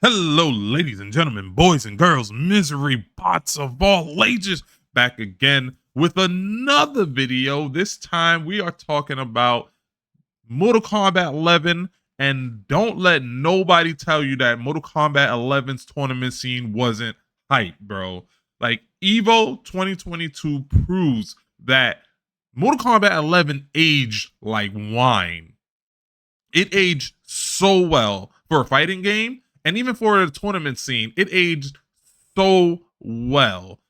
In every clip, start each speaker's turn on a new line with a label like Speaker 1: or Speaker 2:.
Speaker 1: Hello, ladies and gentlemen, boys and girls, misery bots of all ages, back again with another video. This time we are talking about Mortal Kombat 11, and don't let nobody tell you that Mortal Kombat 11's tournament scene wasn't hype, bro. Like, Evo 2022 proves that Mortal Kombat 11 aged like wine. It aged so well for a fighting game. And even for the tournament scene, it aged so well.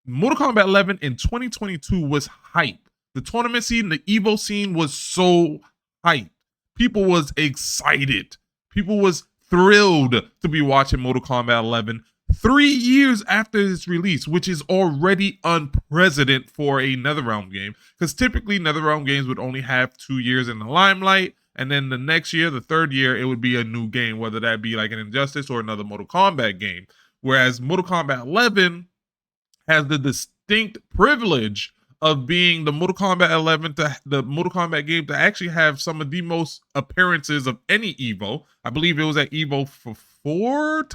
Speaker 1: Mortal Kombat 11 in 2022 was hype. The tournament scene, the Evo scene was so hype. People was excited. People was thrilled to be watching Mortal Kombat 11 3 years after its release, which is already unprecedented for a NetherRealm game. Because typically NetherRealm games would only have 2 years in the limelight. And then the next year, the third year, it would be a new game, whether that be like an Injustice or another Mortal Kombat game. Whereas Mortal Kombat 11 has the distinct privilege of being the Mortal Kombat 11 the Mortal Kombat game to actually have some of the most appearances of any Evo. I believe it was at Evo for 4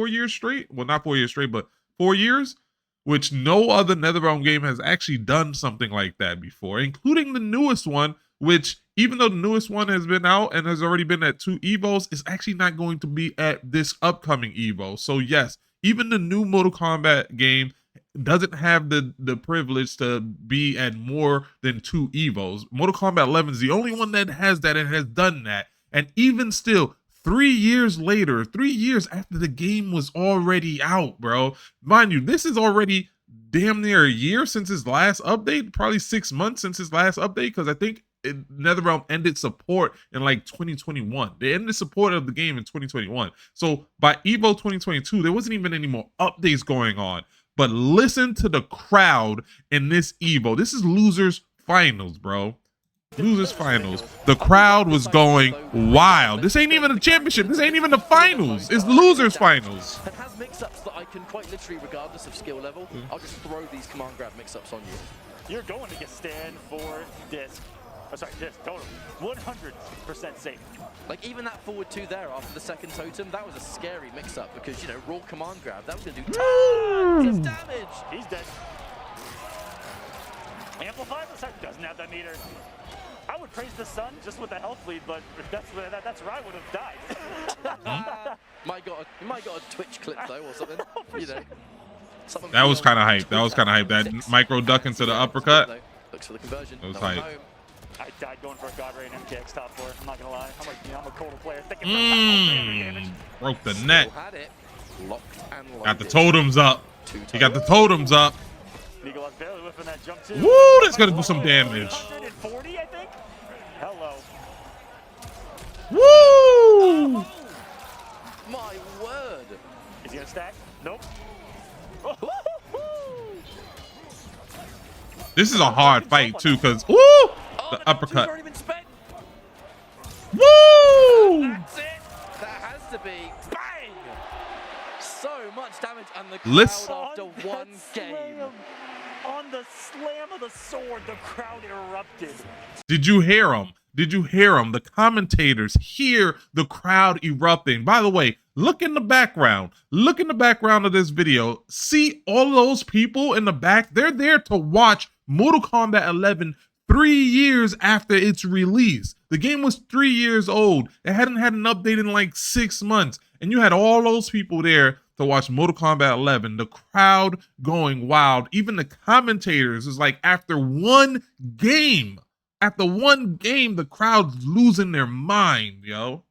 Speaker 1: years straight. Well, not 4 years straight, but 4 years, which no other NetherRealm game has actually done something like that before, including the newest one, which even though the newest one has been out and has already been at 2 Evos, is actually not going to be at this upcoming Evo. So yes, even the new Mortal Kombat game doesn't have the privilege to be at more than 2 Evos. Mortal Kombat 11 is the only one that has that and has done that. And even still, 3 years later, 3 years after the game was already out, bro. Mind you, this is already damn near a year since his last update, probably 6 months since his last update, because I think NetherRealm ended support in like 2021. They ended support of the game in 2021. So by Evo 2022, there wasn't even any more updates going on. But listen to the crowd in this Evo. This is losers finals, bro. Losers finals. The crowd was going wild. This ain't even a championship. This ain't even the finals. It's losers finals.
Speaker 2: And has mix-ups that I can quite literally, regardless of skill level, I'll just throw these command grab mix-ups on you.
Speaker 3: You're going to get stand for disc. Oh, sorry, disc, total. 100% safe.
Speaker 2: Like, even that forward 2 there after the second totem, that was a scary mix-up because, you know, raw command grab, that was going to do tons of damage.
Speaker 3: He's dead. Amplify the second doesn't have that meter. I would praise the sun just with the health lead, but that's where I would have died.
Speaker 2: You might got a Twitch clip though or something. You know.
Speaker 1: That was kind of hype. That was kind of hype. That micro duck into the uppercut.
Speaker 2: Looks for the conversion.
Speaker 1: That was hype.
Speaker 3: I died going for a God Ray and MKX top 4. I'm not gonna lie. I'm a colder player.
Speaker 1: Broke the net.
Speaker 2: Had it. Locked and loaded.
Speaker 1: Got the totems up. He got the totems up.
Speaker 3: Nicolas barely whipping that jump too.
Speaker 1: Woo! That's gonna do some damage.
Speaker 3: 140, I think. Hello.
Speaker 1: Woo!
Speaker 2: My word.
Speaker 3: Is he gonna stack? Nope.
Speaker 1: This is a hard fight too, cause woo! The uppercut. Woo!
Speaker 2: That's it. That has to be bang. So much damage, and the crowd after one game.
Speaker 3: On the slam of the sword, the crowd erupted.
Speaker 1: Did you hear him? Did you hear him? The commentators hear the crowd erupting. By the way, look in the background. Look in the background of this video. See all those people in the back? They're there to watch Mortal Kombat 11 3 years after its release. The game was 3 years old. It hadn't had an update in like 6 months. And you had all those people there to watch Mortal Kombat 11. The crowd going wild. Even the commentators is like, after one game, the crowd's losing their mind, yo.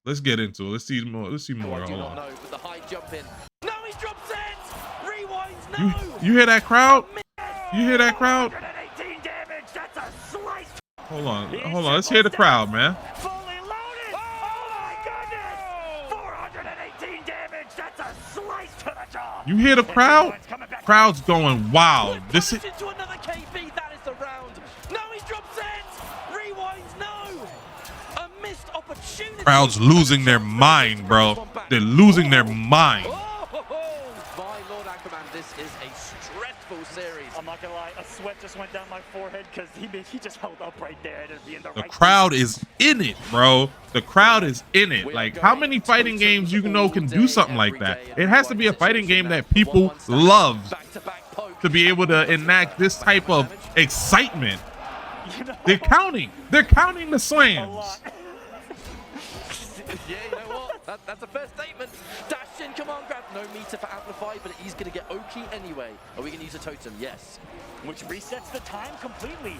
Speaker 1: Let's get into it. Let's see more. Let's see more.
Speaker 2: I do not know, but the high jump in. No, he drops it! Rewinds, no!
Speaker 1: You hear that crowd? You hear that crowd?
Speaker 3: 118 damage, that's a slice.
Speaker 1: Hold on. Let's hear the crowd, man.
Speaker 3: Fully loaded. Oh my goodness! 418 damage, that's a slice to the jaw.
Speaker 1: You hear the crowd? Crowd's going wild. This is
Speaker 2: into another KB. That is the round. No, he drops it. Rewinds, no. A missed opportunity.
Speaker 1: Crowd's losing their mind, bro. They're losing their mind.
Speaker 2: Oh, my Lord Aquaman, this is a stressful series.
Speaker 3: I'm not gonna lie, a sweat just just went down my forehead because he just held up right there and be in the
Speaker 1: The
Speaker 3: right
Speaker 1: crowd is in it, bro. The crowd is in it. Like, how many fighting games you know can do something like that? It has to be a fighting game that people love to be able to enact this type of excitement. They're counting the slams.
Speaker 2: Yeah, you know what? That's a fair statement. Dash in, command grab. No meter for Amplify, but he's going to get Oki anyway. Are we going to use a totem? Yes.
Speaker 3: which resets the time completely.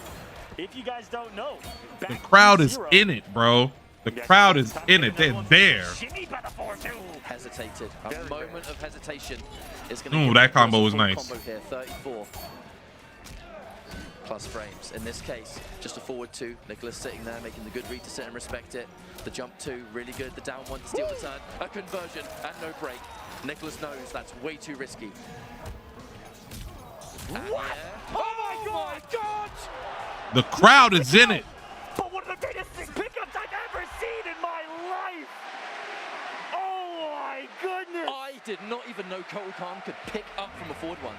Speaker 3: If you guys don't know,
Speaker 1: the crowd is in it, bro. The crowd is in it. They're there.
Speaker 2: Hesitated. A moment of hesitation is going to.
Speaker 1: Ooh, that combo was nice.
Speaker 2: Combo here, 34 plus frames. In this case, just a forward two. Nicholas sitting there, making the good read to sit and respect it. The jump two, really good. The down one to steal the turn. A conversion and no break. Nicholas knows that's way too risky.
Speaker 3: What? Yeah. Oh my God!
Speaker 1: The crowd is in it.
Speaker 3: But one of the greatest pickups I've ever seen in my life. Oh my goodness!
Speaker 2: I did not even know Kotal Khan could pick up from a forward one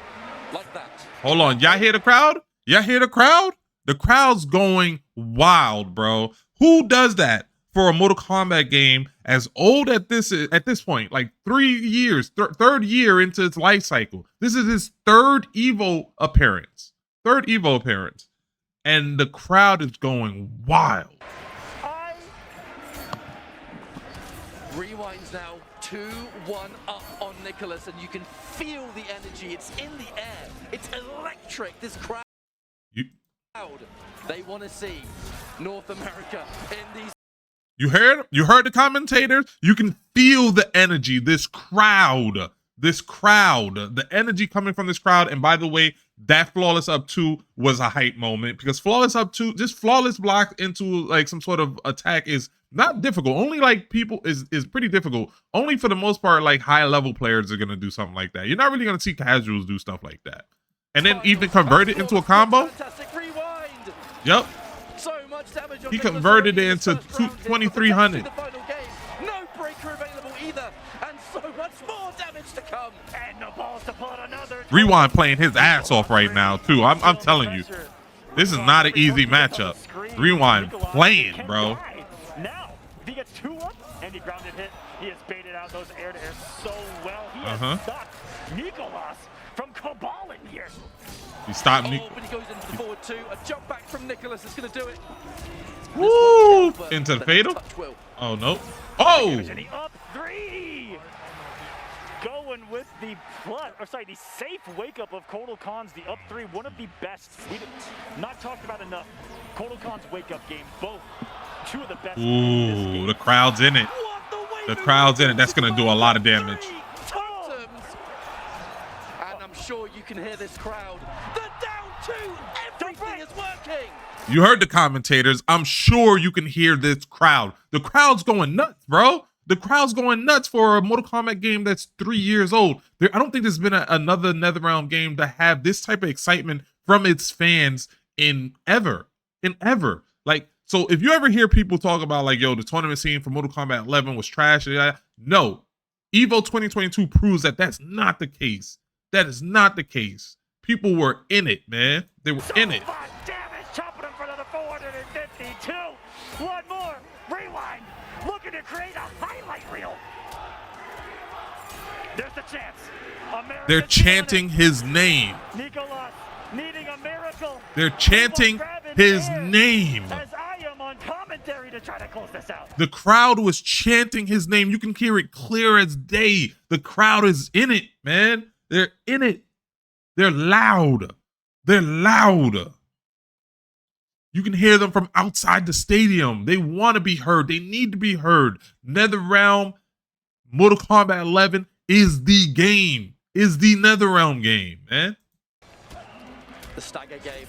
Speaker 2: like that.
Speaker 1: Hold on, y'all hear the crowd? Y'all hear the crowd? The crowd's going wild, bro. Who does that for a Mortal Kombat game as old at this point, like 3 years, third year into its life cycle? This is his third Evo appearance. And the crowd is going wild.
Speaker 2: Rewind's now 2-1 up on Nicholas, and you can feel the energy. It's in the air. It's electric. This crowd. They want to see North America in these.
Speaker 1: You heard the commentators? You can feel the energy. This crowd, the energy coming from this crowd. And by the way, that flawless up 2 was a hype moment, because flawless up 2, just flawless block into like some sort of attack is not difficult. Only like people is pretty difficult. Only for the most part, like high level players are gonna do something like that. You're not really gonna see casuals do stuff like that. And then even convert it into a combo. Yep.
Speaker 2: So much damage on
Speaker 1: he converted it into 2300.
Speaker 2: No breaker available either, and so much more damage to come.
Speaker 3: And the balls to put another.
Speaker 1: Rewind playing his ass off right now too. I'm telling you, this is not an easy matchup. Rewind playing, bro.
Speaker 3: Now, if he gets 2 up and he grounded hit, he has baited out those air to air so well. He has stopped Nicholas from caballing here.
Speaker 1: He stopped me.
Speaker 2: But he goes into the forward 2. A jump back from Nicholas is going to do it.
Speaker 1: Woo! Into the fatal. Oh no. Oh!
Speaker 3: The up 3. Going with the the safe wake up of Kotal Khan's. The up 3, one of the best. We've not talked about enough. Kotal Khan's wake up game, both 2 of the best.
Speaker 1: Ooh, the crowd's in it. The crowd's in it. That's gonna do a lot of damage.
Speaker 2: And I'm sure you can hear this crowd. The down 2, everything is working.
Speaker 1: You heard the commentators. I'm sure you can hear this crowd. The crowd's going nuts, bro. The crowd's going nuts for a Mortal Kombat game that's 3 years old. I don't think there's been another NetherRealm game to have this type of excitement from its fans in ever. Like, so if you ever hear people talk about like, yo, the tournament scene for Mortal Kombat 11 was trash, no. Evo 2022 proves that that's not the case. That is not the case. People were in it, man. They were in it.
Speaker 3: Damage, chopping him for another 452. One more. Rewind. Looking to create a highlight reel. There's the chance.
Speaker 1: They're chanting his name.
Speaker 3: Nicholas needing a miracle.
Speaker 1: They're chanting his name.
Speaker 3: As I am on commentary to try to close this out.
Speaker 1: The crowd was chanting his name. You can hear it clear as day. The crowd is in it, man. They're in it. They're loud. They're loud. You can hear them from outside the stadium. They want to be heard. They need to be heard. NetherRealm, Mortal Kombat 11 is the game. Is the NetherRealm game, man.
Speaker 2: The stagger game.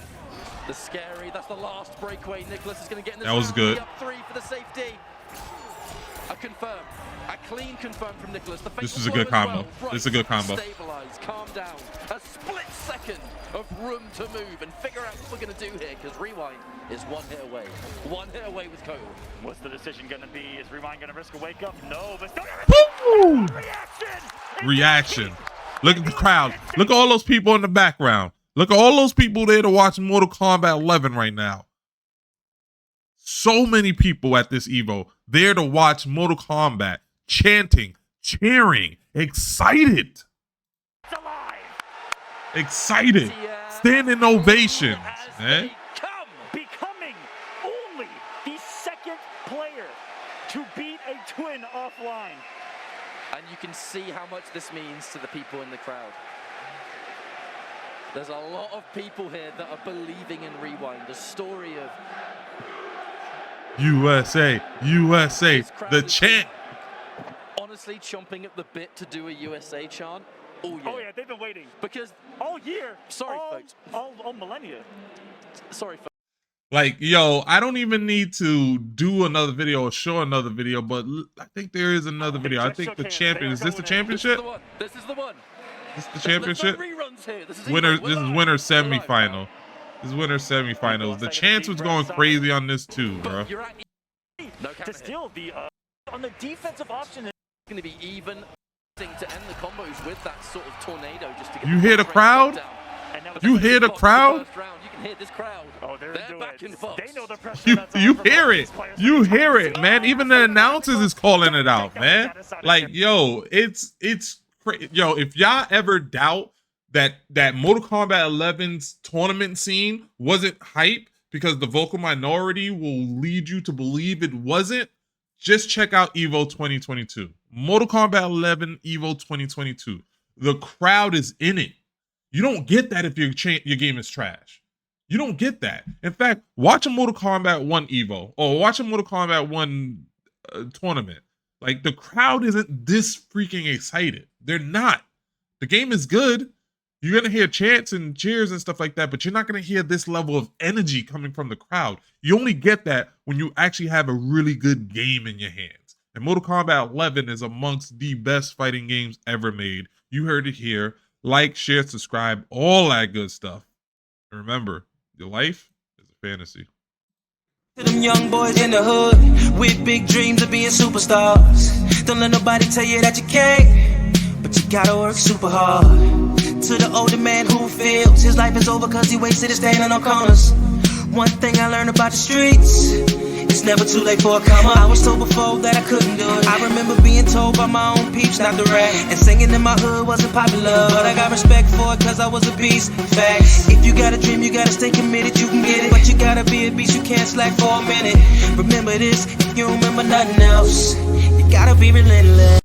Speaker 2: The scary. That's the last breakaway. Nicholas is going to get in this.
Speaker 1: That was good.
Speaker 2: Up 3 for the safety. A confirm. A clean confirm from Nicholas.
Speaker 1: This is a good combo. This is a good combo.
Speaker 2: Stabilize, calm down. A split second of room to move and figure out what we're going to do here, because Rewind is 1 hit away. 1 hit away with Kotal.
Speaker 3: What's the decision going to be? Is Rewind going to risk a wake up? No, but still
Speaker 1: reaction. Look at the crowd. Look at all those people in the background. Look at all those people there to watch Mortal Kombat 11 right now. So many people at this Evo there to watch Mortal Kombat, chanting, cheering, excited.
Speaker 3: It's alive.
Speaker 1: Excited. Standing ovations, man.
Speaker 3: Becoming only the second player to beat a twin offline.
Speaker 2: And you can see how much this means to the people in the crowd. There's a lot of people here that are believing in Rewind, the story of
Speaker 1: USA, USA, the chant.
Speaker 2: Honestly, chomping at the bit to do a USA chant.
Speaker 3: Oh yeah, they've been waiting.
Speaker 2: Because
Speaker 3: all year.
Speaker 2: Sorry, folks.
Speaker 3: All millennia.
Speaker 2: Sorry, folks.
Speaker 1: Like, yo, I don't even need to do another video or show another video, but I think there is another video. I think the champion, is this the championship?
Speaker 2: This is the one.
Speaker 1: This is the championship?
Speaker 2: There's no reruns here. This is
Speaker 1: Winner, this is winner semifinal. This is winner semifinals. The chance was going crazy on this too, bro.
Speaker 2: You're at no
Speaker 3: To steal the on the defensive option.
Speaker 2: It's going to be even to end the combos with that sort of tornado just to get
Speaker 1: You hear the crowd? You hear the crowd?
Speaker 2: You can hear this crowd.
Speaker 3: Oh, they're back
Speaker 2: in Fox.
Speaker 3: They know the pressure.
Speaker 1: You hear it. You hear it, man. Even the announcers is calling it out, man. Like, yo, it's yo, if y'all ever doubt that Mortal Kombat 11's tournament scene wasn't hype because the vocal minority will lead you to believe it wasn't, just check out Evo 2022. Mortal Kombat 11 Evo 2022. The crowd is in it. You don't get that if your game is trash. You don't get that. In fact, watch a Mortal Kombat 1 Evo or watch a Mortal Kombat 1 tournament. Like, the crowd isn't this freaking excited. They're not. The game is good. You're going to hear chants and cheers and stuff like that, but you're not going to hear this level of energy coming from the crowd. You only get that when you actually have a really good game in your hands. And Mortal Kombat 11 is amongst the best fighting games ever made. You heard it here. Like, share, subscribe, all that good stuff. And remember, your life is a fantasy.
Speaker 4: To them young boys in the hood with big dreams of being superstars. Don't let nobody tell you that you can't, but you gotta work super hard. To the older man who feels his life is over cause he wasted it standing on corners. One thing I learned about the streets, it's never too late for a come up. I was told before that I couldn't do it. I remember being told by my own peeps not to rap, and singing in my hood wasn't popular, but I got respect for it cause I was a beast. Facts. If you got a dream, you gotta stay committed, you can get it, but you gotta be a beast, you can't slack for a minute. Remember this, if you remember nothing else, you gotta be relentless.